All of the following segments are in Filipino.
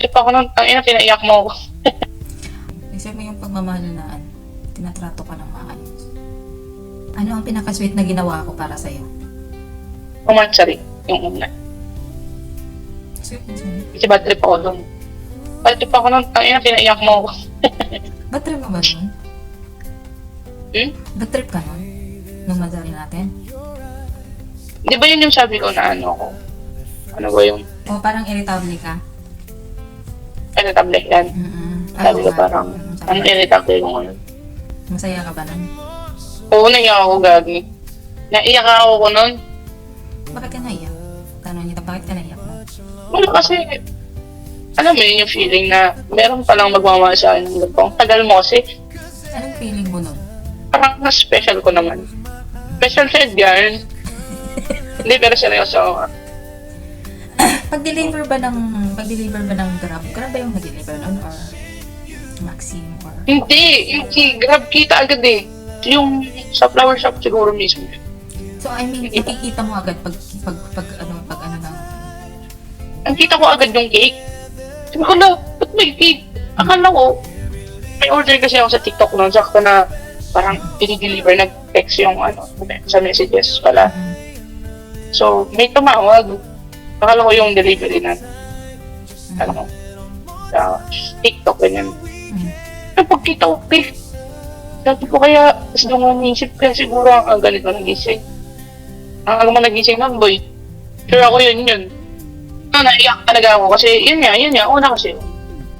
Trip ako nun, ang ina, pinaiyak mo ako. Isip mo yung pagmamahal na tinatrato ka ng maayos. Ano ang pinaka-sweet na ginawa ko para sa'yo? Romansary, yung una. Sweet na sweet. Kasi bad trip ako dun. Bad trip ako nun, ang ina, pinaiyak mo ako. Bad trip mo ba nun? Bad trip ka nun? Nung madali natin? Di ba yun yung sabi ko na ano ko? Ano ba yung O parang irritable ka? irritable yan? Sabi ko parang, ang irritable ko ngayon. Masaya ka ba nun? Oo, naiyak ako, gagi. Naiyak ako ko nun. Bakit ka naiyak? Tanong niya, bakit ka naiyak mo? Wala kasi, alam mo yun yung feeling na meron palang magmamahal sa akin ng ganito. Ang tagal mo kasi, Anong feeling mo nun? parang na-special ko naman. Special sa Edgar. Hindi, pero seryoso ako. Pag-deliver ba ng Grab? Grab ba yung nag-deliver nun? Or Maxine? Or... Hindi, yung Grab kita agad eh. Yung sa flower shop siguro mismo. So, I mean, nakikita mo agad pag ano ng... Ang kita ko agad yung cake. Sabi ko na, ba't may cake? Akala ko, may order kasi ako sa TikTok noon. Sakto na parang i-deliver, nag-text yung ano, sa messages pala. So, may tumawag. Akala ko yung delivery na, ano, sa TikTok, ganyan. Pagkita ko, cake. Dati ko kaya, tapos doon nga naisip kaya siguro ang ganito nagising. Ang alam mo nagising ng boy. Sure ako yun. Naiyak talaga ako kasi yun nga, una kasi.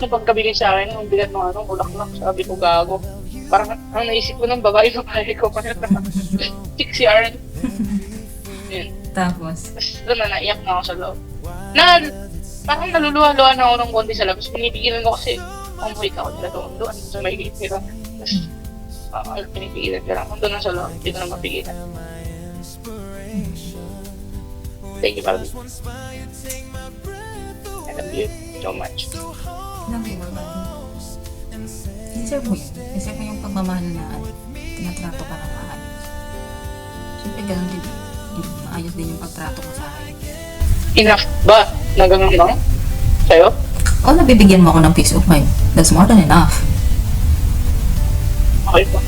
Pagkabigay sa akin, ang bigat ng ano, bulaklak, sabi ko gago. Parang ang naisip ko ng babae ko, parang sexy Aaron. Yun. Tapos? Tapos doon na naiyak na ako sa loob. Parang naluluha-luha na ako ng konti sa labas. Pinipigilan ko kasi, ang buhay ka ako nila doon sa may gate nila. Tapos, pinipigilan ka lang. Doon na sa loob, hindi ko na mapigilan. Thank you, Barbie. I love you so much. Nabi mo ba? Isip mo yun. Isip mo yung pagmamahal na tinatrato ka ng maayos. Siyempre ganun din. Maayos din yung pagtrato mo sa akin. Enough ba na ganun lang? Sa'yo? O nabibigyan mo ako ng peace of mind. That's more than enough. Okay po.